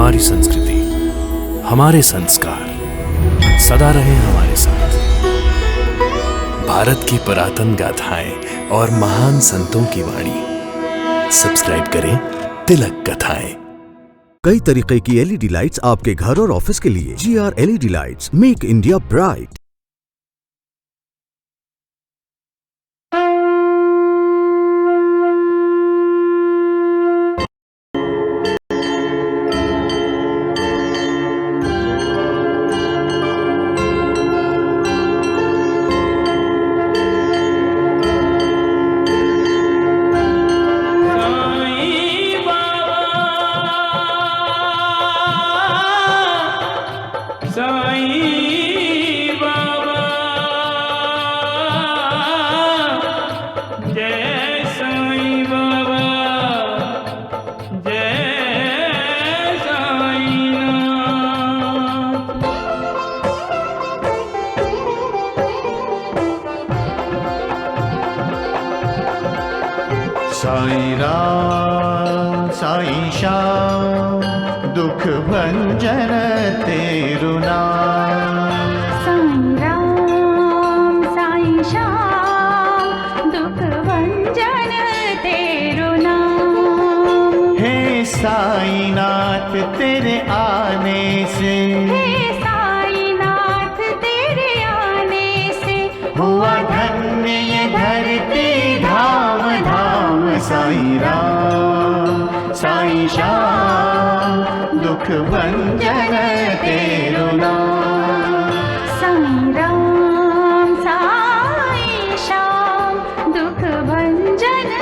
हमारी संस्कृति, हमारे संस्कार सदा रहे हमारे साथ। भारत की पुरातन गाथाएं और महान संतों की वाणी। सब्सक्राइब करें तिलक कथाएं। कई तरीके की एलईडी लाइट्स आपके घर और ऑफिस के लिए। GR LED lights, make India bright. Sai Ram Sai Shyam दुख भंजन तेरु नाम। साई राम साई श्याम दुख भंजन तेरु नाम। हे साई नाथ तेरे आने से, हे साई नाथ तेरे आने से हुआ धन्य ये धरती धाम धाम। साई राम साई श्याम दुख भंजन तेरु नाम। साई राम साई श्याम दुख भंजन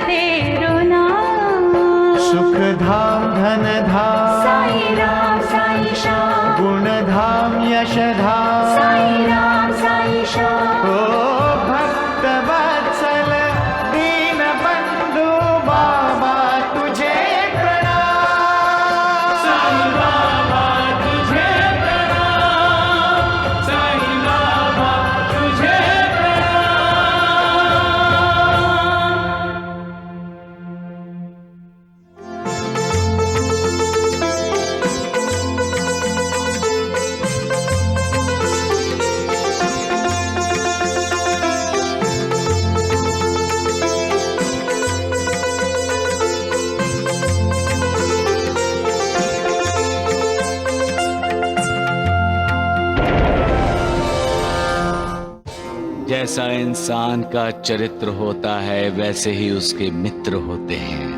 तेरु नाम। सुख धाम धन धाम साई राम साई श्याम गुण धाम यश धाम। साई राम साई श्याम ओ भक्त वत्सल दीन बंधु बाबा तुझे प्रणाम। साई बाबा तुझे प्रणाम। साई बाबा तुझे प्रणाम। जैसा इंसान का चरित्र होता है वैसे ही उसके मित्र होते हैं।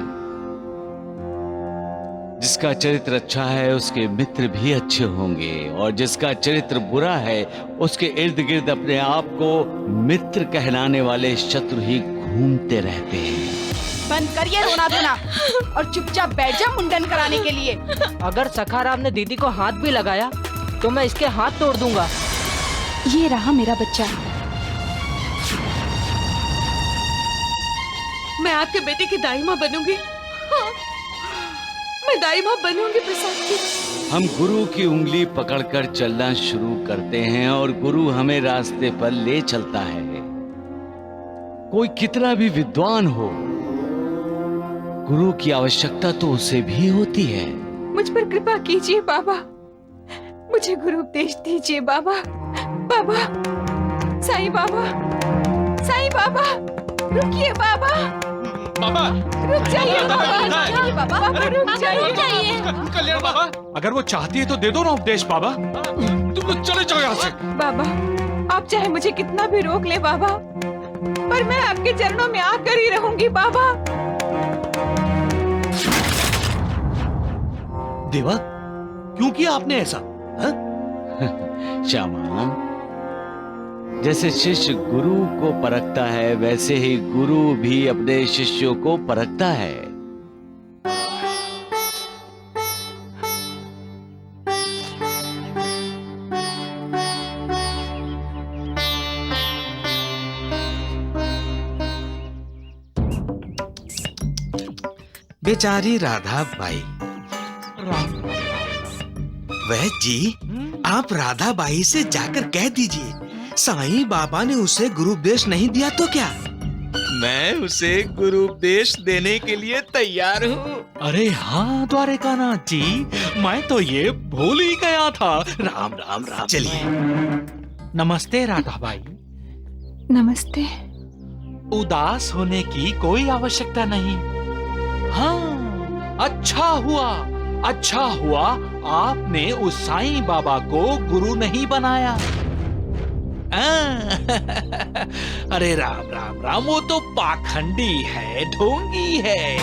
जिसका चरित्र अच्छा है उसके मित्र भी अच्छे होंगे, और जिसका चरित्र बुरा है उसके इर्द गिर्द अपने आप को मित्र कहलाने वाले शत्रु ही घूमते रहते हैं। बंद करिए रोना धोना और चुपचाप बैठ जा मुंडन कराने के लिए। अगर सखाराम ने दीदी को हाथ भी लगाया तो मैं इसके हाथ तोड़ दूंगा। ये रहा मेरा बच्चा। मैं आपके बेटे की दाई माँ बनूंगी। हाँ, मैं दाई माँ बनूंगी प्रसाद की। हम गुरु की उंगली पकड़कर चलना शुरू करते हैं और गुरु हमें रास्ते पर ले चलता है। कोई कितना भी विद्वान हो, गुरु की आवश्यकता तो उसे भी होती है। मुझ पर कृपा कीजिए बाबा, मुझे गुरु उपदेश दीजिए बाबा। बाबा साईं बाबा, साईं बाबा रुकिए बाबा। बाबा रुक जाइए बाबा, बाबा रुक जाइए। कल्याण बाबा, अगर वो चाहती है तो दे दो ना उपदेश बाबा। तुम लोग चले जाओ यहाँ से। बाबा आप चाहे मुझे कितना भी रोक ले बाबा, पर मैं आपके चरणों में आकर ही रहूंगी बाबा। देवा क्यों किया आपने ऐसा? श्यामा, जैसे शिष्य गुरु को परखता है वैसे ही गुरु भी अपने शिष्यों को परखता है। बेचारी राधा बाई। वह जी, आप राधा बाई से जाकर कह दीजिए साईं बाबा ने उसे गुरु उपदेश नहीं दिया तो क्या? मैं उसे गुरु उपदेश देने के लिए तैयार हूँ। अरे हाँ द्वारिकानाथ जी, मैं तो ये भूल ही गया था। राम राम राम। चलिए। नमस्ते राधा भाई। नमस्ते। उदास होने की कोई आवश्यकता नहीं। हाँ, अच्छा हुआ आपने उस साईं बाबा को गुरु नहीं बनाया। अरे राम राम राम, वो तो पाखंडी है, ढोंगी है।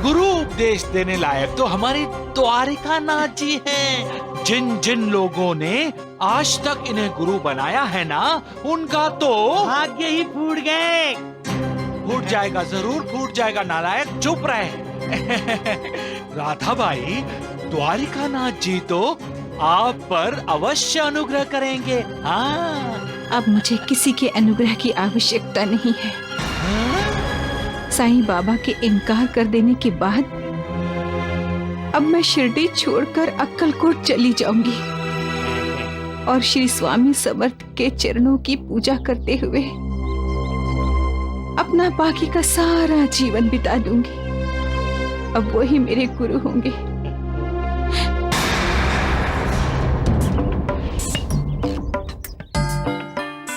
गुरु उपदेश देने लायक तो हमारे द्वारिकानाथ जी हैं। जिन जिन लोगों ने आज तक इन्हें गुरु बनाया है ना, उनका तो भाग्य ही फूट गए। फूट जाएगा, जरूर फूट जाएगा नालायक, चुप रहे। राधा भाई, द्वारिकानाथ जी तो आप पर अवश्य अनुग्रह करेंगे। हाँ। अब मुझे किसी के अनुग्रह की आवश्यकता नहीं है। साईं बाबा के इनकार कर देने के बाद अब मैं शिरडी छोड़कर अक्कलकोट चली जाऊंगी और श्री स्वामी समर्थ के चरणों की पूजा करते हुए अपना बाकी का सारा जीवन बिता दूंगी। अब वही मेरे गुरु होंगे।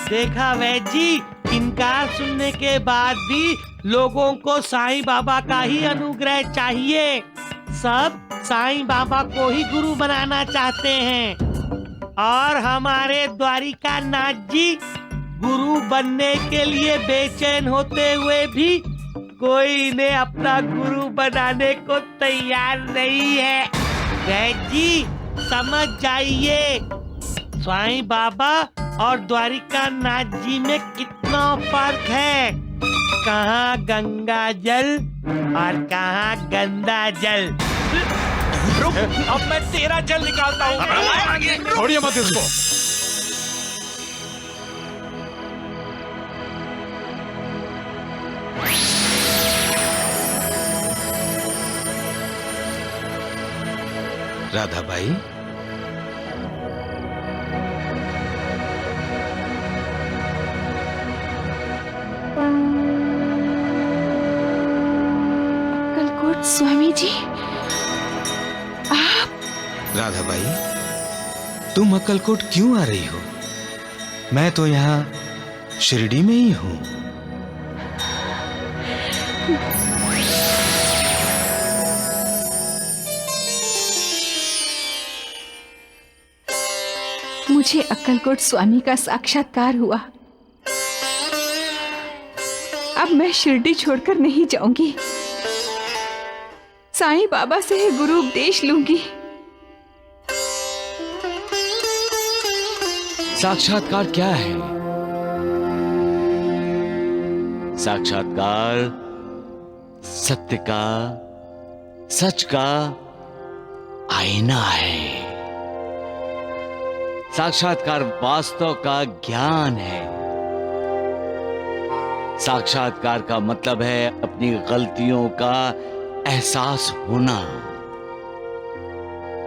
देखा वैद जी, इनकार सुनने के बाद भी लोगों को साईं बाबा का ही अनुग्रह चाहिए। सब साईं बाबा को ही गुरु बनाना चाहते हैं और हमारे द्वारिकानाथ जी गुरु बनने के लिए बेचैन होते हुए भी कोई इन्हें अपना गुरु बनाने को तैयार नहीं है। वैद जी समझ जाइए, साईं बाबा और द्वारिकानाथ जी में कितना फर्क है। कहाँ गंगा जल और कहाँ गंदा जल। रुक, अब मैं तेरा जल निकालता हूँ। छोड़िए मत इसको। राधा भाई, अक्कलकोट स्वामी जी, आप? राधा भाई, तुम अक्कलकोट क्यों आ रही हो? मैं तो यहाँ शिरडी में ही हूँ। मुझे अक्कलकोट स्वामी का साक्षात्कार हुआ। अब मैं शिरडी छोड़कर नहीं जाऊंगी। साईं बाबा से ही गुरु उपदेश लूंगी। साक्षात्कार क्या है? साक्षात्कार सत्य का, सच का आईना है। साक्षात्कार वास्तव का ज्ञान है। साक्षात्कार का मतलब है अपनी गलतियों का एहसास होना।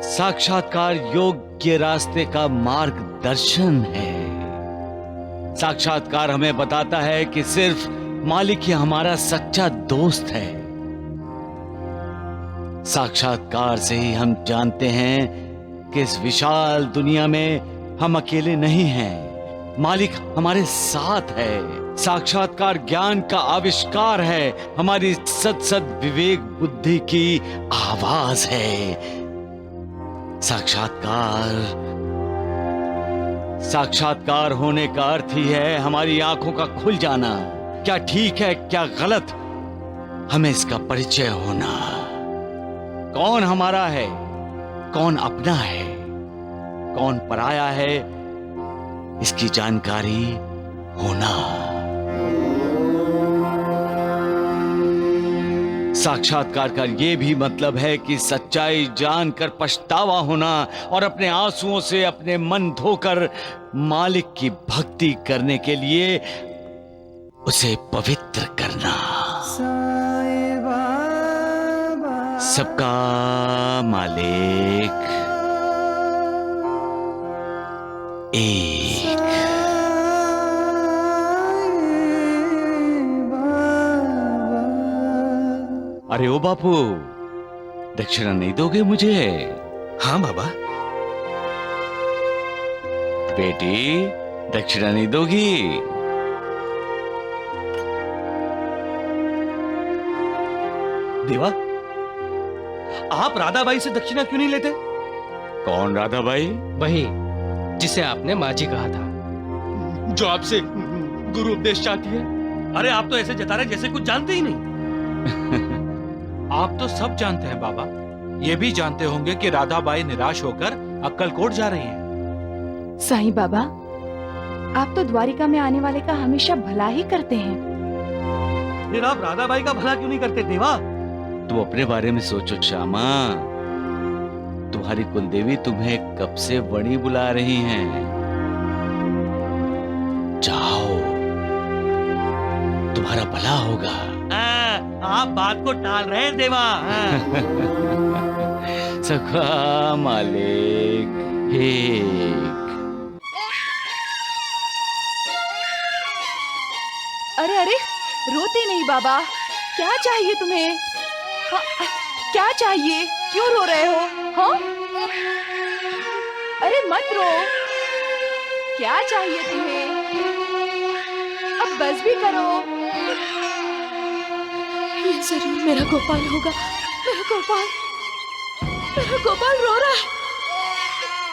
साक्षात्कार योग्य रास्ते का मार्गदर्शन है। साक्षात्कार हमें बताता है कि सिर्फ मालिक ही हमारा सच्चा दोस्त है। साक्षात्कार से ही हम जानते हैं कि इस विशाल दुनिया में हम अकेले नहीं हैं, मालिक हमारे साथ है। साक्षात्कार ज्ञान का आविष्कार है, हमारी सत विवेक बुद्धि की आवाज है। साक्षात्कार होने का अर्थ ही है हमारी आंखों का खुल जाना। क्या ठीक है, क्या गलत, हमें इसका परिचय होना। कौन हमारा है, कौन अपना है, कौन पराया है, इसकी जानकारी होना। साक्षात्कार का यह भी मतलब है कि सच्चाई जानकर पछतावा होना और अपने आंसुओं से अपने मन धोकर मालिक की भक्ति करने के लिए उसे पवित्र करना। सबका मालिक एक। अरे ओ बापू, दक्षिणा नहीं दोगे मुझे? हाँ बाबा। बेटी, दक्षिणा नहीं दोगी? देवा, आप राधाबाई से दक्षिणा क्यों नहीं लेते? कौन राधाबाई? वही जिसे आपने माँ जी कहा था, जो आपसे गुरु उपदेश चाहती है। अरे आप तो ऐसे जता रहे जैसे कुछ जानते ही नहीं। आप तो सब जानते हैं बाबा। ये भी जानते होंगे कि राधाबाई निराश होकर अक्कलकोट जा रही हैं। साईं बाबा, आप तो द्वारिका में आने वाले का हमेशा भला ही करते हैं। फिर आप राधाबाई का भला क्यों नहीं करते देवा? तुम अपने बारे में सोचो श्यामा। तुम्हारी कुलदेवी तुम्हें कब से वणी बुला रही हैं। जाओ, तुम्हारा भला होगा। आप बात को टाल रहे हैं देवा। सखा मालिक एक। अरे अरे, रोते नहीं बाबा, क्या चाहिए तुम्हें? हाँ, क्या चाहिए? क्यों रो रहे हो? हाँ? अरे मत रो, क्या चाहिए तुम्हें? अब बस भी करो। ये जरूर मेरा गोपाल होगा। मेरा गोपाल रो रहा है।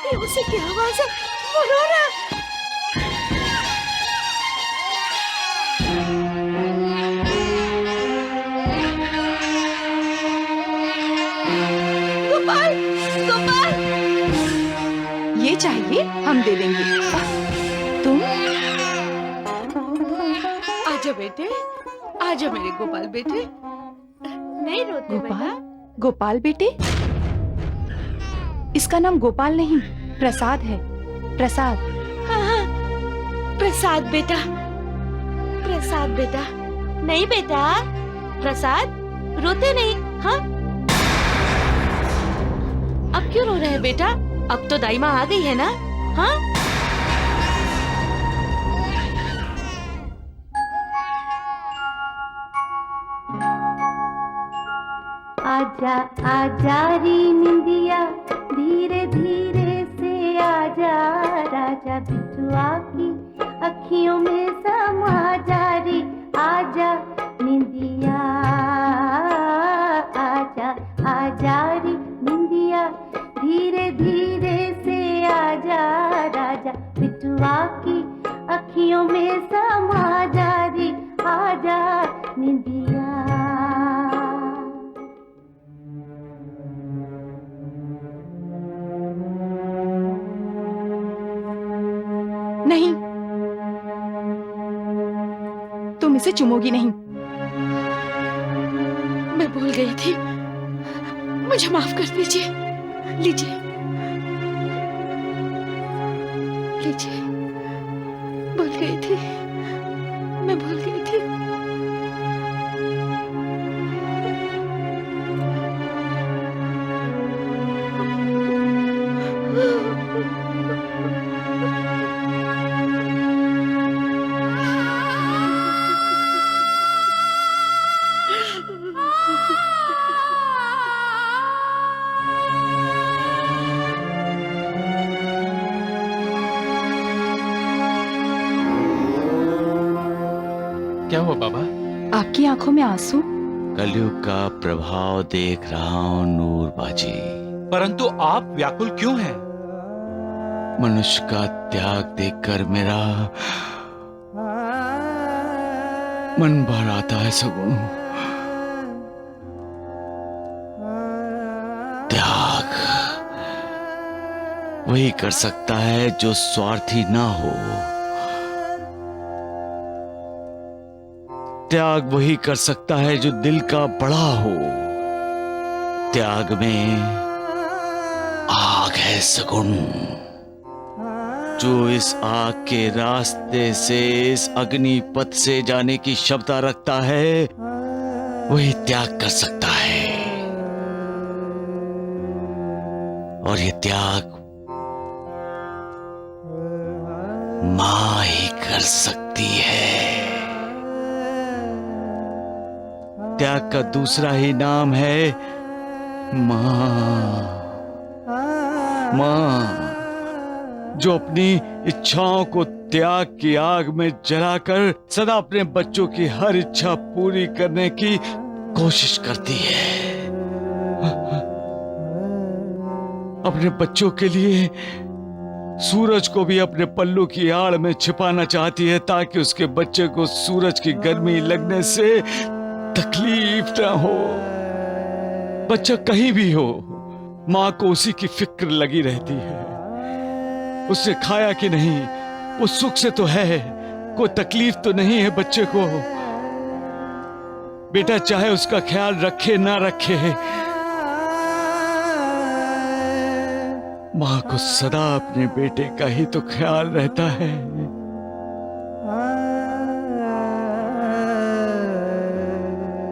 ये उसे क्या आवाज है? वो रो रहा है। गोपाल, गोपाल, ये चाहिए, हम दे देंगे। तुम आजा बेटे, आजा मेरे गोपाल बेटे। नहीं रोते गोपाल? गोपाल बेटे? इसका नाम गोपाल नहीं, प्रसाद है। प्रसाद। हाँ, प्रसाद बेटा, प्रसाद बेटा। नहीं बेटा, प्रसाद रोते नहीं। हाँ, अब क्यों रो रहे हैं बेटा? अब तो दाई माँ आ गई है ना? हाँ, आजा आजा री निंदिया, धीरे धीरे से आजा, राजा बिटुआ की अखियों में समा जा रे। आजा निंदिया, आजा आजा री निंदिया, धीरे धीरे से आजा, राजा बिटुआ की अखियों में समा जा रे। आजा निंदिया। नहीं, तुम इसे चुमोगी नहीं। मैं भूल गई थी, मुझे माफ कर दीजिए। लीजिए, लीजिए। भूल गई थी, मैं भूल गई थी। क्या हुआ बाबा? आपकी आंखों में आंसू? कलयुग का प्रभाव देख रहा हूं नूर बाजी। परंतु आप व्याकुल क्यों हैं? मनुष्य का त्याग देखकर मेरा मन भर आता है सगुण। त्याग वही कर सकता है जो स्वार्थी ना हो। त्याग वही कर सकता है जो दिल का बड़ा हो। त्याग में आग है सगुण। जो इस आग के रास्ते से, इस अग्नि पथ से जाने की क्षमता रखता है, वही त्याग कर सकता है। और ये त्याग मां ही कर सकती है। त्याग का दूसरा ही नाम है मां। मां जो अपनी इच्छाओं को त्याग की आग में जलाकर सदा अपने बच्चों की हर इच्छा पूरी करने की कोशिश करती है। अपने बच्चों के लिए सूरज को भी अपने पल्लू की आड़ में छिपाना चाहती है ताकि उसके बच्चे को सूरज की गर्मी लगने से तकलीफ ना हो। बच्चा कहीं भी हो, मां को उसी की फिक्र लगी रहती है। उसने खाया कि नहीं, वो सुख से तो है, कोई तकलीफ तो नहीं है बच्चे को। बेटा चाहे उसका ख्याल रखे ना रखे, मां को सदा अपने बेटे का ही तो ख्याल रहता है।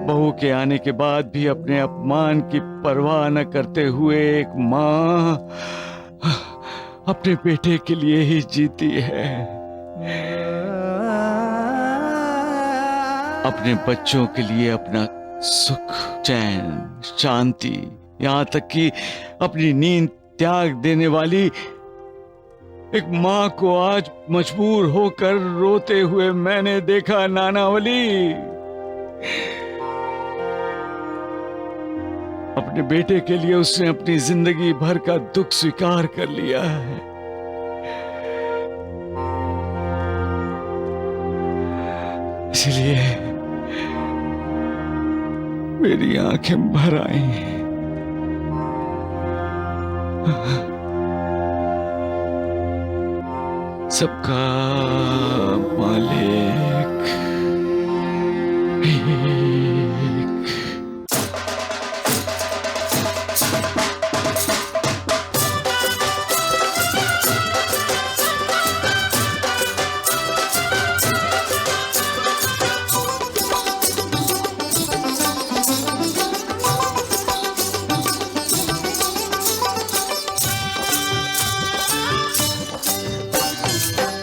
बहू के आने के बाद भी अपने अपमान की परवाह न करते हुए एक मां अपने बेटे के लिए ही जीती है। अपने बच्चों के लिए अपना सुख, चैन, शांति, यहां तक कि अपनी नींद त्याग देने वाली एक मां को आज मजबूर होकर रोते हुए मैंने देखा। नानावली अपने बेटे के लिए उसने अपनी जिंदगी भर का दुख स्वीकार कर लिया है। इसलिए मेरी आंखें भर आई। सबका मालिक एक।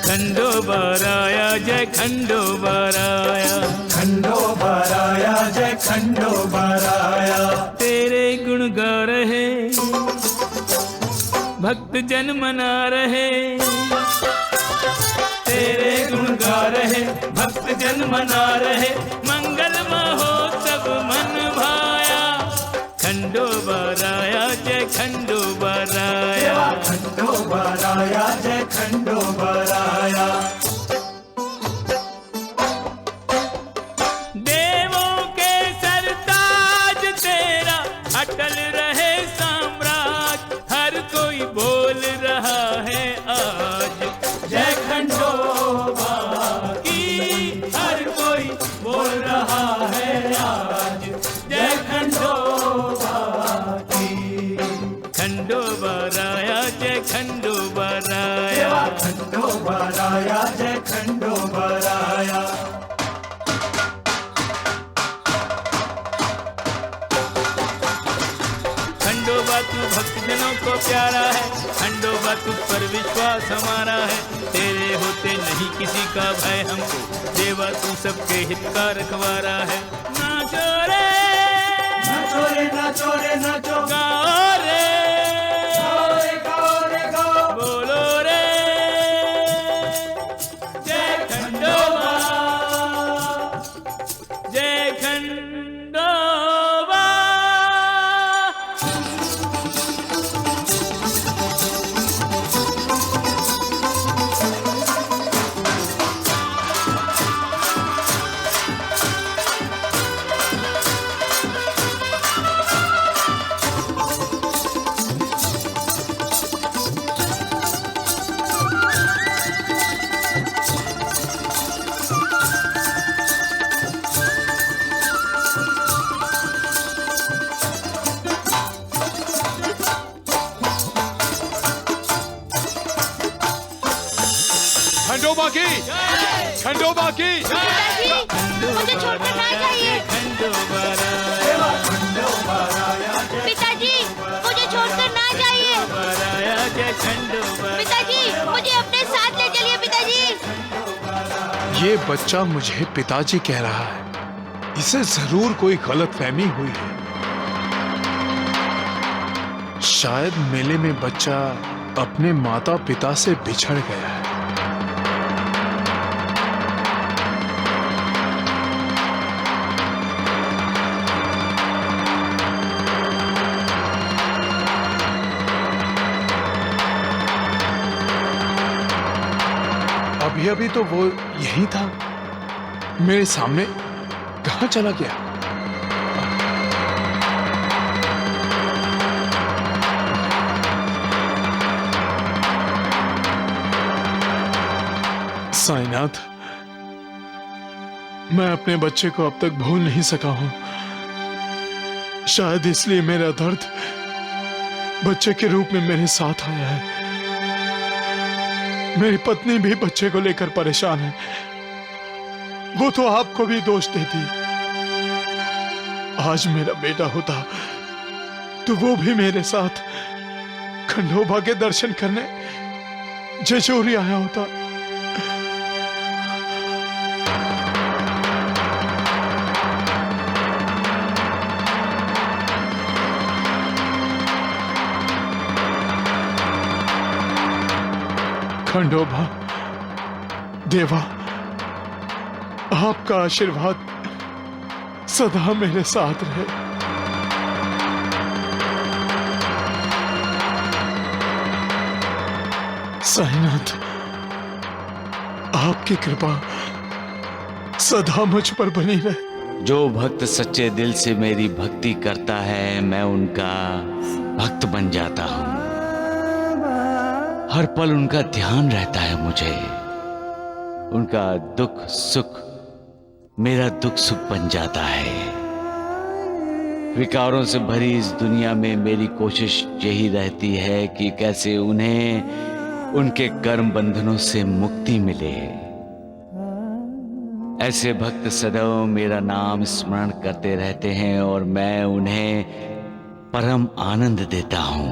खंडोबाराया जय खंडोबाराया, खंडोबाराया जय खंडोबाराया। तेरे गुण गा रहे भक्त जन मना रहे, तेरे गुण गा रहे भक्त जन मना रहे। मंगल महोत्सव मन भाया, खंडोबाराया जय खंडोबाराया, खंडोबाराया जय खंडोबाराया। देवों के सरताज तेरा अटल रहे साम्राज्य, हर कोई बोल रहा है आज जय खंडोबा की, हर कोई बोल रहा है आज जय खंडोबा की। खंडोबाराया जय खंडोबाराया, खंडोबाराया जय खंडोबाराया। खंडोबा तू भक्तजनों को प्यारा है, खंडोबा तुझ पर विश्वास हमारा है। तेरे होते नहीं किसी का भय हमको, देवा तू सबके हित का रखवारा है। नाचो रे नाचो रे नाचो रे नाचो, गाओ रे गाओ रे गाओ, बोलो रे जय खंडोबा जय खंडोबा। खंडोबा की, खंडोबा की। मुझे छोड़कर ना जाइए। पिताजी मुझे छोड़कर ना जाइए। पिताजी मुझे अपने साथ ले चलिए। पिताजी ये बच्चा मुझे पिताजी कह रहा है, इसे जरूर कोई गलतफहमी हुई है। शायद मेले में बच्चा अपने माता पिता से बिछड़ गया है। अभी अभी तो वो यही था, मेरे सामने। कहाँ चला गया? साईनाथ, मैं अपने बच्चे को अब तक भूल नहीं सका हूं। शायद इसलिए मेरा दर्द बच्चे के रूप में मेरे साथ आया है। मेरी पत्नी भी बच्चे को लेकर परेशान है। वो तो आपको भी दोष देती। आज मेरा बेटा होता तो वो भी मेरे साथ खंडोबा के दर्शन करने जेजोरी आया होता। खंडोबा देवा, आपका आशीर्वाद सदा मेरे साथ रहे। साईनाथ, आपकी कृपा सदा मुझ पर बनी रहे। जो भक्त सच्चे दिल से मेरी भक्ति करता है, मैं उनका भक्त बन जाता हूँ। हर पल उनका ध्यान रहता है मुझे। उनका दुख सुख मेरा दुख सुख बन जाता है। विकारों से भरी इस दुनिया में मेरी कोशिश यही रहती है कि कैसे उन्हें उनके कर्म बंधनों से मुक्ति मिले। ऐसे भक्त सदैव मेरा नाम स्मरण करते रहते हैं और मैं उन्हें परम आनंद देता हूं।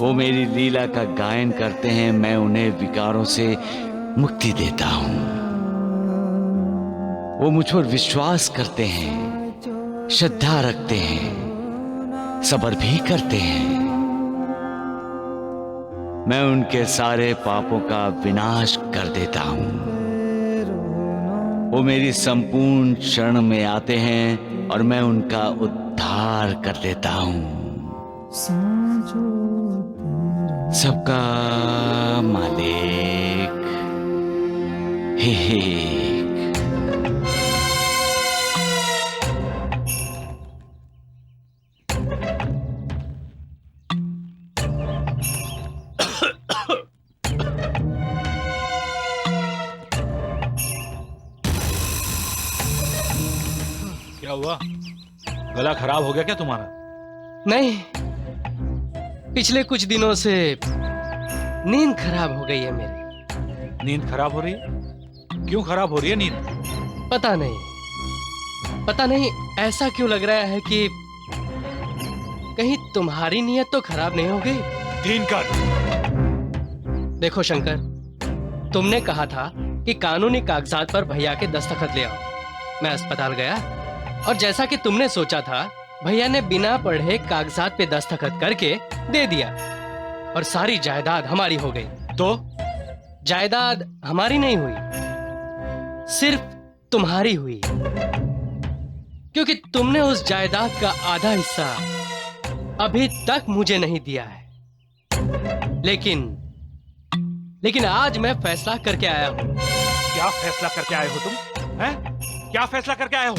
वो मेरी लीला का गायन करते हैं, मैं उन्हें विकारों से मुक्ति देता हूं। वो मुझ पर विश्वास करते हैं, श्रद्धा रखते हैं, सब्र भी करते हैं। मैं उनके सारे पापों का विनाश कर देता हूं। वो मेरी संपूर्ण शरण में आते हैं और मैं उनका उद्धार कर देता हूं। सबका मालिक हे। क्या हुआ? गला खराब हो गया क्या तुम्हारा? नहीं, पिछले कुछ दिनों से नींद खराब हो गई है मेरी। नींद खराब हो रही है? क्यों खराब हो रही है नींद? पता नहीं ऐसा क्यों लग रहा है कि कहीं तुम्हारी नीयत तो खराब नहीं हो गई। दीन कर। देखो शंकर, तुमने कहा था कि कानूनी कागजात पर भैया के दस्तखत ले आओ। मैं अस्पताल गया और जैसा कि तुमने सोचा था, भैया ने बिना पढ़े कागजात पे दस्तखत करके दे दिया और सारी जायदाद हमारी हो गई। तो जायदाद हमारी नहीं हुई, सिर्फ तुम्हारी हुई, क्योंकि तुमने उस जायदाद का आधा हिस्सा अभी तक मुझे नहीं दिया है। लेकिन आज मैं फैसला करके आया हूं। क्या फैसला करके आए हो तुम? हैं? क्या फैसला करके आए हो?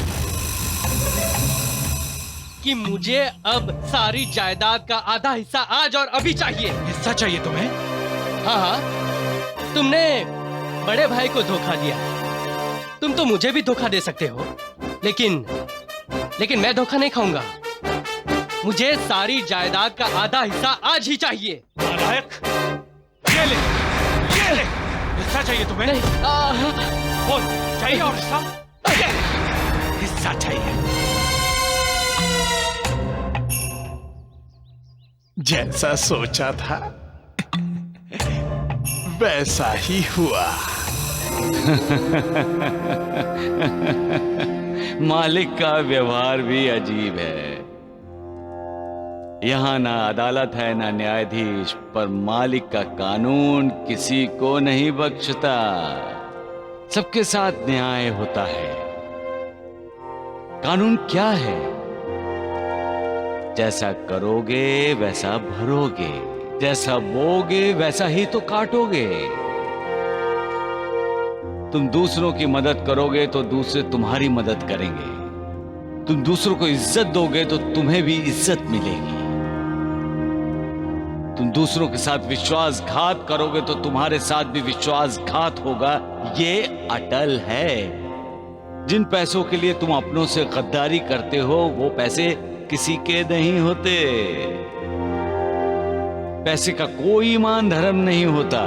कि मुझे अब सारी जायदाद का आधा हिस्सा आज और अभी चाहिए। हिस्सा चाहिए तुम्हें? हाँ, तुमने बड़े भाई को धोखा दिया। तुम तो मुझे भी धोखा दे सकते हो, लेकिन मैं धोखा नहीं खाऊंगा। मुझे सारी जायदाद का आधा हिस्सा आज ही चाहिए। नालायक, ये ले, हिस्सा चाहिए तुम्हें? नहीं, बोल, चाहिए और हिस्सा? हिस्सा चाहिए। जैसा सोचा था वैसा ही हुआ। मालिक का व्यवहार भी अजीब है। यहां ना अदालत है ना न्यायाधीश, पर मालिक का कानून किसी को नहीं बख्शता। सबके साथ न्याय होता है। कानून क्या है? जैसा करोगे वैसा भरोगे, जैसा बोगे वैसा ही तो काटोगे। तुम दूसरों की मदद करोगे तो दूसरे तुम्हारी मदद करेंगे। तुम दूसरों को इज्जत दोगे तो तुम्हें भी इज्जत मिलेगी। तुम दूसरों के साथ विश्वासघात करोगे तो तुम्हारे साथ भी विश्वासघात होगा। ये अटल है। जिन पैसों के लिए तुम अपनों से गद्दारी करते हो वो पैसे किसी के नहीं होते। पैसे का कोई ईमान धर्म नहीं होता।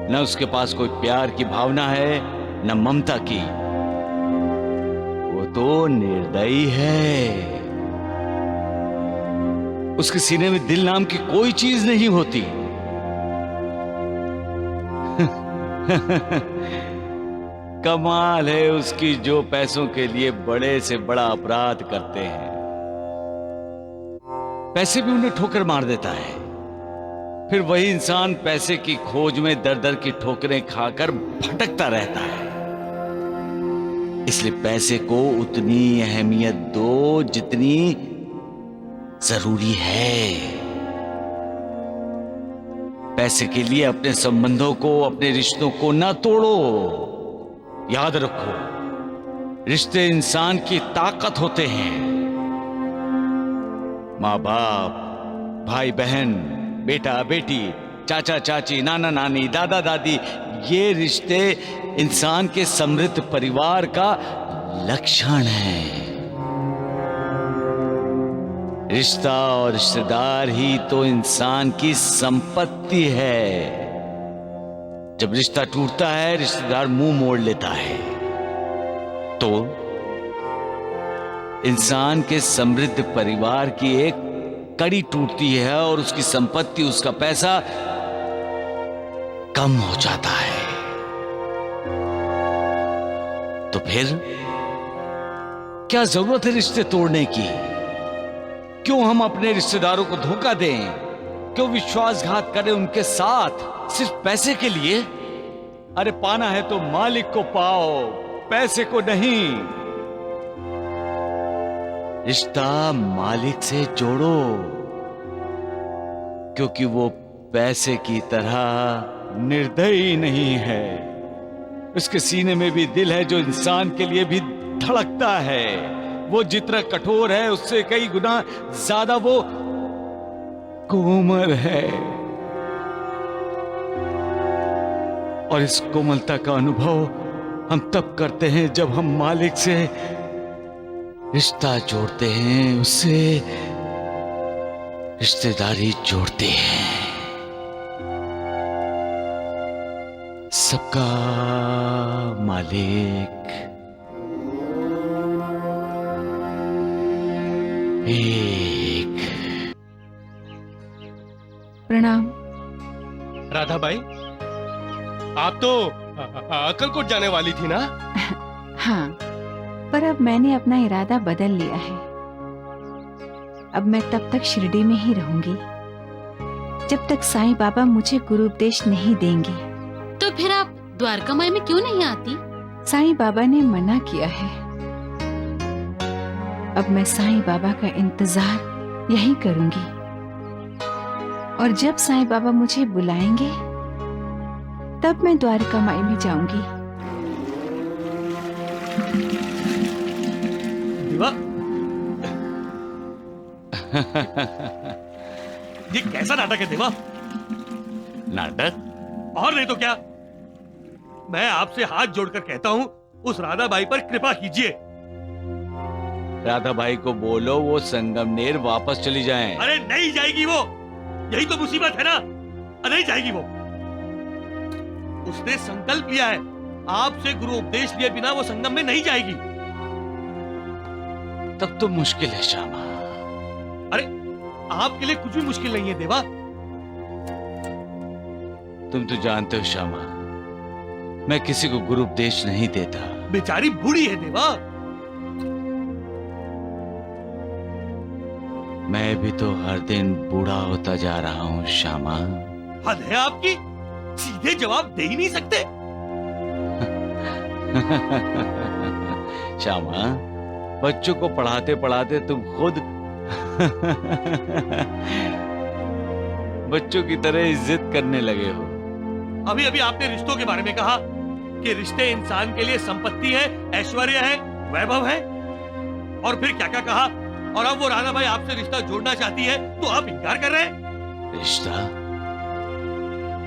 न उसके पास कोई प्यार की भावना है न ममता की। वो तो निर्दयी है। उसके सीने में दिल नाम की कोई चीज नहीं होती। कमाल है उसकी जो पैसों के लिए बड़े से बड़ा अपराध करते हैं। पैसे भी उन्हें ठोकर मार देता है। फिर वही इंसान पैसे की खोज में दर दर की ठोकरें खाकर भटकता रहता है। इसलिए पैसे को उतनी अहमियत दो जितनी जरूरी है। पैसे के लिए अपने संबंधों को, अपने रिश्तों को ना तोड़ो। याद रखो, रिश्ते इंसान की ताकत होते हैं। माँ बाप, भाई बहन, बेटा बेटी, चाचा चाची, नाना नानी, दादा दादी, ये रिश्ते इंसान के समृद्ध परिवार का लक्षण है। रिश्ता और रिश्तेदार ही तो इंसान की संपत्ति है। जब रिश्ता टूटता है, रिश्तेदार मुंह मोड़ लेता है, तो इंसान के समृद्ध परिवार की एक कड़ी टूटती है और उसकी संपत्ति, उसका पैसा कम हो जाता है। तो फिर क्या जरूरत है रिश्ते तोड़ने की? क्यों हम अपने रिश्तेदारों को धोखा दें? क्यों विश्वासघात करें उनके साथ सिर्फ पैसे के लिए? अरे पाना है तो मालिक को पाओ, पैसे को नहीं। रिश्ता मालिक से जोड़ो, क्योंकि वो पैसे की तरह निर्दयी नहीं है। उसके सीने में भी दिल है जो इंसान के लिए भी धड़कता है। वो जितना कठोर है उससे कई गुना ज्यादा वो कोमल है। और इस कोमलता का अनुभव हम तब करते हैं जब हम मालिक से रिश्ता जोड़ते हैं, उससे रिश्तेदारी जोड़ते हैं। सबका मालिक एक। प्रणाम। राधाबाई, आप तो अक्कलकोट जाने वाली थी ना? हाँ, पर अब मैंने अपना इरादा बदल लिया है। अब मैं तब तक शिरडी में ही रहूंगी जब तक साईं बाबा मुझे गुरु उपदेश नहीं देंगे। तो फिर आप द्वारका माई में क्यों नहीं आती? साईं बाबा ने मना किया है। अब मैं साईं बाबा का इंतजार यही करूंगी, और जब साईं बाबा मुझे बुलाएंगे तब मैं द्वारका माई में जाऊंगी। देवा, ये कैसा नाटक है देवा? नाटक? और नहीं तो क्या। मैं आपसे हाथ जोड़कर कहता हूँ, उस राधाबाई पर कृपा कीजिए। राधाबाई को बोलो वो संगमनेर वापस चली जाएं। अरे नहीं जाएगी वो, यही तो मुसीबत है ना। नहीं जाएगी वो। उसने संकल्प लिया है, आपसे गुरु उपदेश लिए बिना वो संगम में नहीं जाएगी। तब तो मुश्किल है श्यामा। अरे आपके लिए कुछ भी मुश्किल नहीं है देवा। तुम तो जानते हो श्यामा, मैं किसी को गुरु उपदेश नहीं देता। बेचारी बूढ़ी है देवा। मैं भी तो हर दिन बूढ़ा होता जा रहा हूँ श्यामा। हद है आपकी, सीधे जवाब दे ही नहीं सकते। श्यामा, बच्चों को पढ़ाते पढ़ाते तुम खुद बच्चों की तरह इज्जत करने लगे हो। अभी अभी आपने रिश्तों के बारे में कहा कि रिश्ते इंसान के लिए संपत्ति है, ऐश्वर्य है, वैभव है, और फिर क्या क्या कहा। और अब वो राणा भाई आपसे रिश्ता जोड़ना चाहती है तो आप इनकार कर रहे हैं।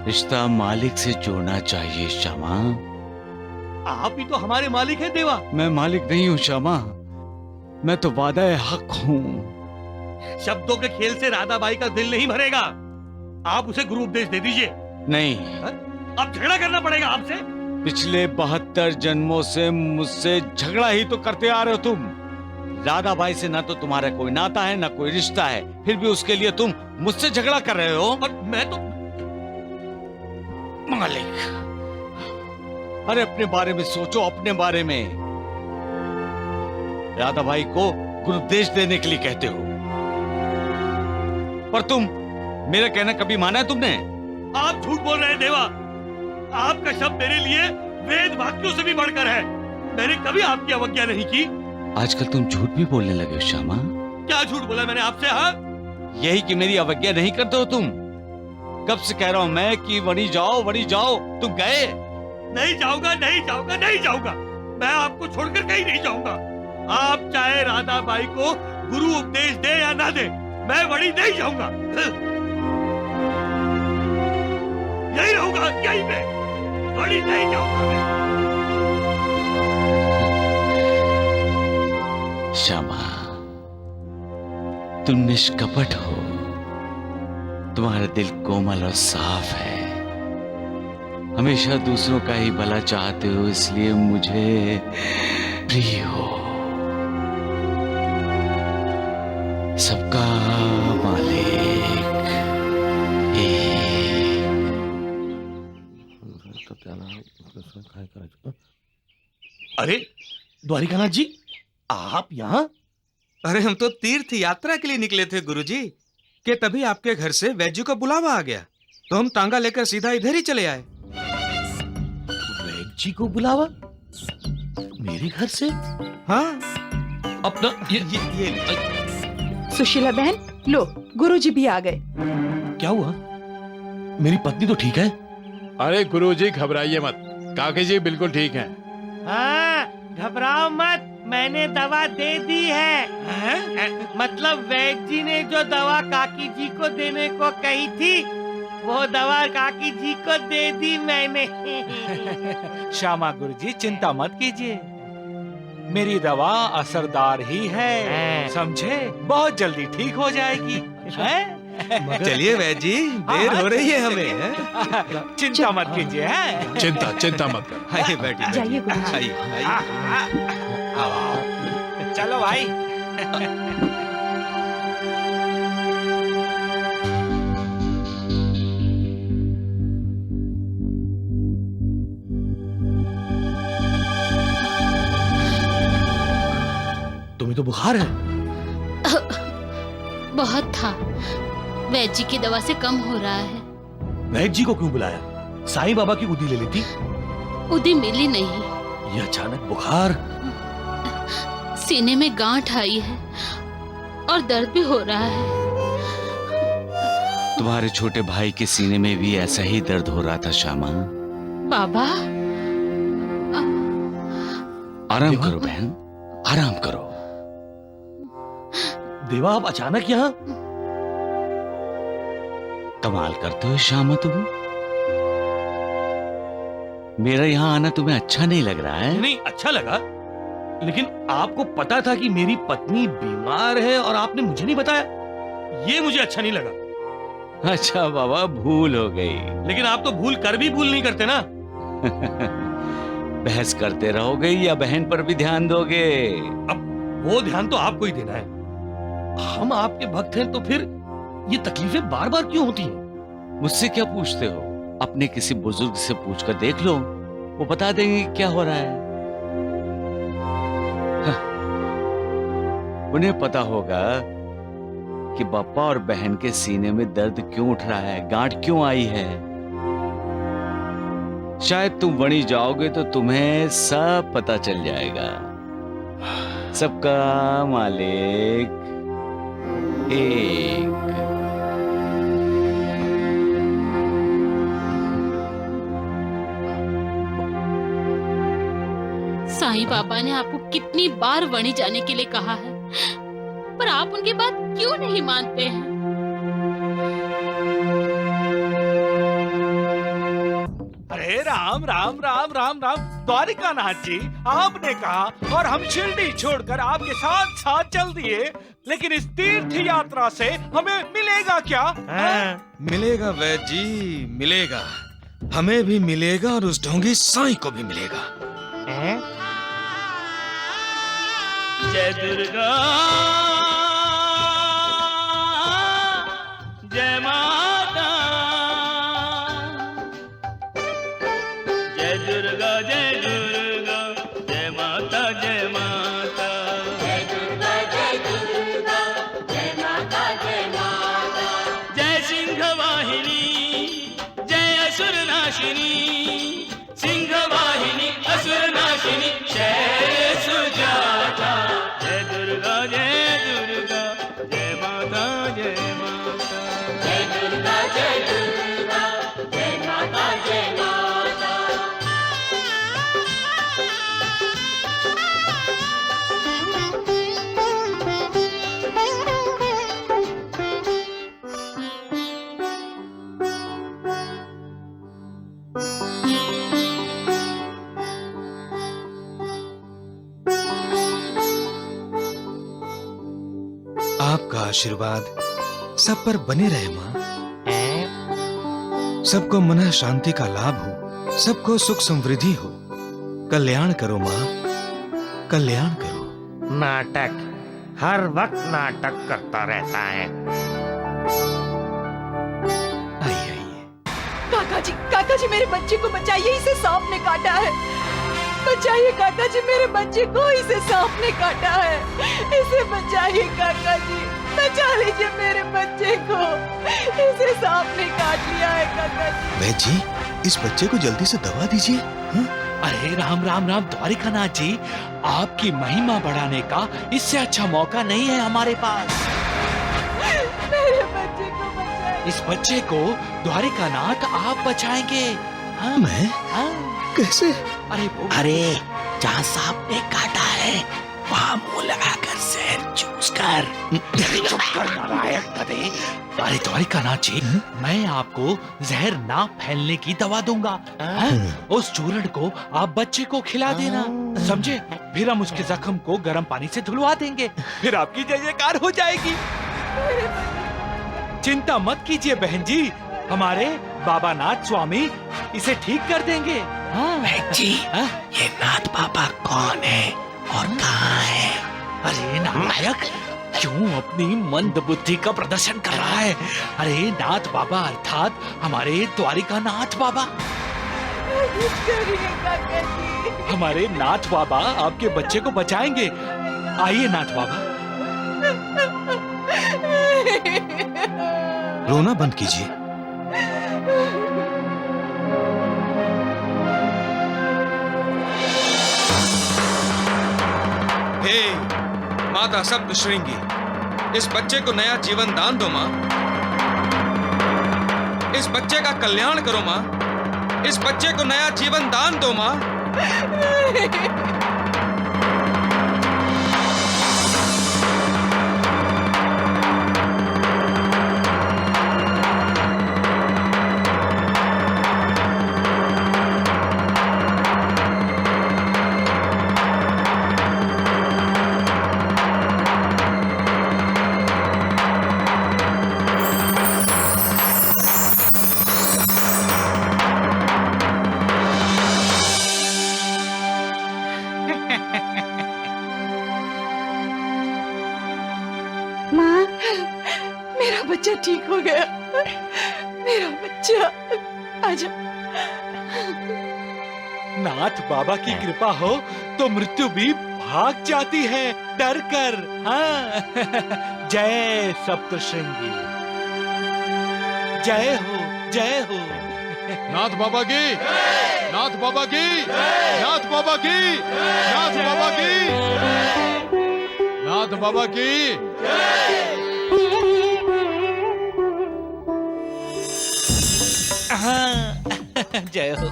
रिश्ता मालिक से जोड़ना चाहिए श्यामा। आप ही तो हमारे मालिक हैं देवा। मैं मालिक नहीं हूँ श्यामा, मैं तो वादा हक हूँ। शब्दों के खेल से राधाबाई का दिल नहीं भरेगा। आप उसे गुरु उपदेश दे दीजिए। नहीं, अब झगड़ा करना पड़ेगा आपसे। पिछले 72 जन्मों से मुझसे झगड़ा ही तो करते आ रहे हो तुम। राधाबाई से ना तो तुम्हारा कोई नाता है, ना कोई रिश्ता है, फिर भी उसके लिए तुम मुझसे झगड़ा कर रहे हो। और मैं तो मालिक, अरे अपने बारे में सोचो, अपने बारे में। राधाबाई को गुरुपदेश देने के लिए कहते हो, पर तुम मेरा कहना कभी माना है तुमने? आप झूठ बोल रहे हैं देवा। आपका शब्द मेरे लिए वेद वाक्यों से भी बढ़कर है। मैंने कभी आपकी अवज्ञा नहीं की। आजकल तुम झूठ भी बोलने लगे हो श्यामा। क्या झूठ बोला मैंने आपसे? हाँ, यही कि मेरी अवज्ञा नहीं करते हो तुम। कब से कह रहा हूं मैं कि वणी जाओ, वणी जाओ, तुम गए? नहीं जाऊंगा, नहीं जाऊंगा, नहीं जाऊंगा। मैं आपको छोड़कर कहीं नहीं जाऊंगा। आप चाहे राधाबाई को गुरु उपदेश दे या ना दे, मैं वणी नहीं जाऊंगा। यही रहूंगा, यहीं पे। वणी नहीं जाऊंगा मैं। श्यामा, तुम निष्कपट हो, तुम्हारा दिल कोमल और साफ है, हमेशा दूसरों का ही भला चाहते हो, इसलिए मुझे प्रिय हो। सबका मालिक अरे द्वारिकानाथ जी, आप यहाँ? अरे हम तो तीर्थ यात्रा के लिए निकले थे गुरुजी, कि तभी आपके घर से वैद्य का बुलावा आ गया, तो हम तांगा लेकर सीधा इधर ही चले आए। वैद्य को बुलावा? मेरे घर से? हाँ। अपना ये सुशीला बहन, लो गुरुजी भी आ गए। क्या हुआ? मेरी पत्नी तो ठीक है? अरे गुरुजी घबराइए मत, काकी जी बिल्कुल ठीक हैं। हाँ, घबराओ मत, मैंने दवा दे दी है। मतलब वैद्य जी ने जो दवा काकी जी को देने को कही थी, वो दवा काकी जी को दे दी मैंने। श्यामा गुरुजी चिंता मत कीजिए, मेरी दवा असरदार ही है, समझे? बहुत जल्दी ठीक हो जाएगी। चलिए वैद्य जी, देर हो रही है हमें। चिंता मत कीजिए। चिंता मत कर। आइए बैठिए। जाइए गुरुजी। आइए। चलो भाई। तुम्हें तो बुखार है। बहुत था, वैद्य जी की दवा से कम हो रहा है। वैद्य जी को क्यों बुलाया? साईं बाबा की उदी ले लेती। उदी मिली नहीं। ये अचानक बुखार? सीने में गांठ आई है और दर्द भी हो रहा है। तुम्हारे छोटे भाई के सीने में भी ऐसा ही दर्द हो रहा था श्यामा। बाबा, आराम करो बहन, आराम करो। देवा, आप अचानक यहाँ? कमाल करते हो श्यामा तुम। मेरा यहाँ आना तुम्हें अच्छा नहीं लग रहा है? नहीं, अच्छा लगा, लेकिन आपको पता था कि मेरी पत्नी बीमार है और आपने मुझे नहीं बताया, ये मुझे अच्छा नहीं लगा। अच्छा बाबा, भूल हो गई। लेकिन आप तो भूल कर भी भूल नहीं करते ना। बहस करते रहोगे या बहन पर भी ध्यान दोगे? अब वो ध्यान तो आपको ही देना है। हम आपके भक्त हैं तो फिर ये तकलीफें बार बार क्यों होती हैं? मुझसे क्या पूछते हो? अपने किसी बुजुर्ग से पूछकर देख लो, वो बता देंगे क्या हो रहा है। उन्हें पता होगा कि पापा और बहन के सीने में दर्द क्यों उठ रहा है, गांठ क्यों आई है। शायद तुम वणी जाओगे तो तुम्हें सब पता चल जाएगा। सबका मालिक एक। साईं बाबा ने आपको कितनी बार वणी जाने के लिए कहा है, पर आप उनकी बात क्यों नहीं मानते हैं? अरे राम राम राम राम राम, द्वारिकानाथ जी, आपने कहा और हम शिरडी छोड़कर आपके साथ साथ चल दिए, लेकिन इस तीर्थ यात्रा से हमें मिलेगा क्या? मिलेगा वैद्य जी, मिलेगा। हमें भी मिलेगा और उस ढोंगी साईं को भी मिलेगा। जय दुर्गा, जय माता, जय दुर्गा, जय दुर्गा, जय माता, जय माता, जय दुर्गा, जय दुर्गा, जय माता, जय माता, जय सिंह वाहिनी, जय असुर नाशिनी, सिंह वाहिनी, असुर नाशिनी, जय सुजाता, जय दुर्गा, जय दुर्गा, जय माता, जय माता, जय दुर्गा, जय दुर्गा, जय माता, जय माता। आपका आशीर्वाद सब पर बने रहे माँ। सबको मन शांति का लाभ हो, सबको सुख समृद्धि हो। कल्याण करो माँ, कल्याण करो। नाटक, हर वक्त नाटक करता रहता है। काका जी मेरे बच्चे को बचाइए, इसे सांप ने काटा है। बचाइए काका जी, मेरे बच्चे को इसे सांप ने काटा है। इसे बचाइए काका जी, बचा लीजिए मेरे बच्चे को, इसे सांप ने काट लिया है काका जी। वैद्य जी, इस बच्चे को जल्दी से दवा दीजिए। अरे राम राम राम, द्वारिकानाथ जी, आपकी महिमा बढ़ाने का इससे अच्छा मौका नहीं है हमारे पास। मेरे बच्चे को बचाइए। इस बच्चे को द्वारिकानाथ आप बचाएंगे। हाँ? मैं? हाँ? कैसे? अरे जहाँ सांप ने काटा है वहाँ मुंह लगाकर जहर चूस कर। चुप कर नालायक गधे। अरे द्वारिकानाथ जी, मैं आपको जहर ना फैलने की दवा दूंगा। उस चूर्ण को आप बच्चे को खिला देना, समझे? फिर हम उसके जख्म को गर्म पानी से धुलवा देंगे, फिर आपकी जय जयकार हो जाएगी। चिंता मत कीजिए बहन जी, हमारे बाबा नाथ स्वामी इसे ठीक कर देंगे। बहन जी, ये नाथ बाबा कौन है और कहाँ है? अरे नालायक, क्यों अपनी मंद बुद्धि का प्रदर्शन कर रहा है? अरे नाथ बाबा अर्थात हमारे द्वारिकानाथ बाबा। हमारे नाथ बाबा आपके बच्चे को बचाएंगे। आइए नाथ बाबा। रोना बंद कीजिए। हे माता सप्त श्रृंगी, इस बच्चे को नया जीवन दान दो माँ। इस बच्चे का कल्याण करो माँ। इस बच्चे को नया जीवन दान दो माँ। मेरा बच्चा ठीक हो गया, मेरा बच्चा। आजा। नाथ बाबा की कृपा हो तो मृत्यु भी भाग जाती है डर कर। हाँ जय सप्तशृंगी, जय हो जय हो। नाथ बाबा की, नाथ बाबा की, नाथ बाबा की, नाथ बाबा की, नाथ बाबा की। हाँ जय हो।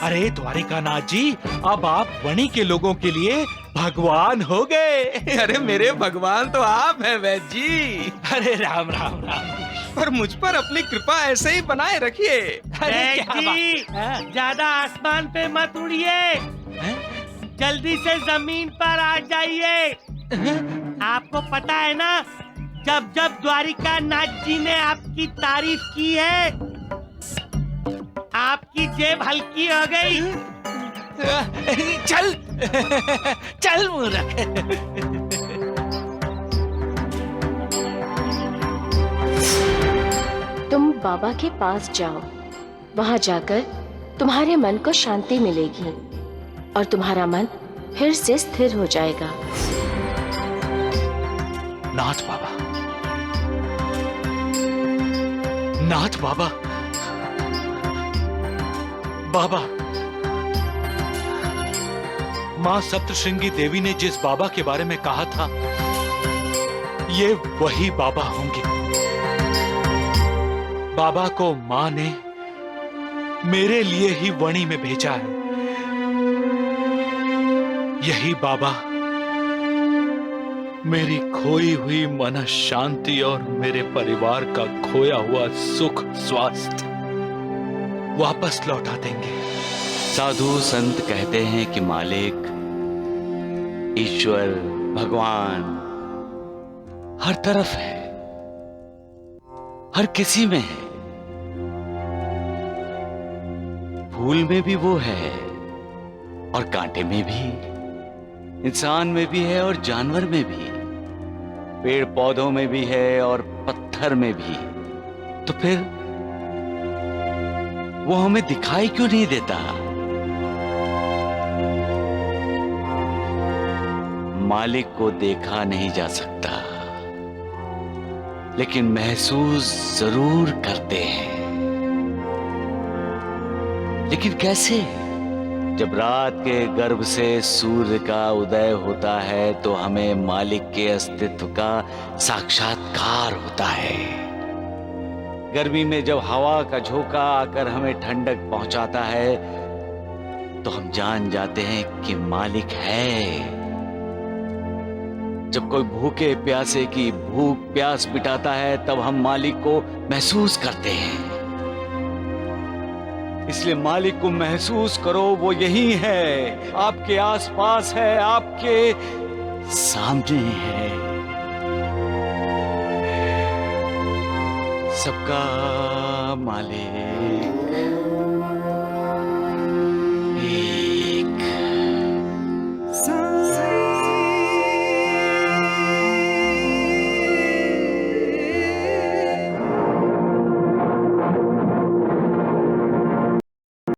अरे द्वारिकानाथ जी, अब आप वणी के लोगों के लिए भगवान हो गए। अरे मेरे भगवान तो आप हैं वैद्य जी। अरे राम राम राम। और मुझ पर अपनी कृपा ऐसे ही बनाए रखिए। जी ज्यादा आसमान पे मत उड़िए, जल्दी से जमीन पर आ जाइए। आपको पता है ना, जब जब द्वारिका नाथ जी ने आपकी तारीफ की है, आपकी जेब हल्की हो गई। चल चल मूर्ख। तुम बाबा के पास जाओ, वहां जाकर तुम्हारे मन को शांति मिलेगी और तुम्हारा मन फिर से स्थिर हो जाएगा। नाथ बाबा, नाथ बाबा, बाबा, मां सप्तशृंगी देवी ने जिस बाबा के बारे में कहा था, ये वही बाबा होंगे। बाबा को मां ने मेरे लिए ही वणी में भेजा है। यही बाबा मेरी खोई हुई मन शांति और मेरे परिवार का खोया हुआ सुख स्वास्थ्य वापस लौटा देंगे। साधु संत कहते हैं कि मालिक, ईश्वर, भगवान हर तरफ है, हर किसी में है। फूल में भी वो है और कांटे में भी, इंसान में भी है और जानवर में भी, पेड़ पौधों में भी है और पत्थर में भी। तो फिर वो हमें दिखाई क्यों नहीं देता? मालिक को देखा नहीं जा सकता, लेकिन महसूस जरूर करते हैं। लेकिन कैसे? जब रात के गर्भ से सूर्य का उदय होता है तो हमें मालिक के अस्तित्व का साक्षात्कार होता है। गर्मी में जब हवा का झोंका आकर हमें ठंडक पहुंचाता है तो हम जान जाते हैं कि मालिक है। जब कोई भूखे प्यासे की भूख प्यास मिटाता है तब हम मालिक को महसूस करते हैं। इसलिए मालिक को महसूस करो, वो यही है, आपके आसपास है, आपके सामने है। सबका मालिक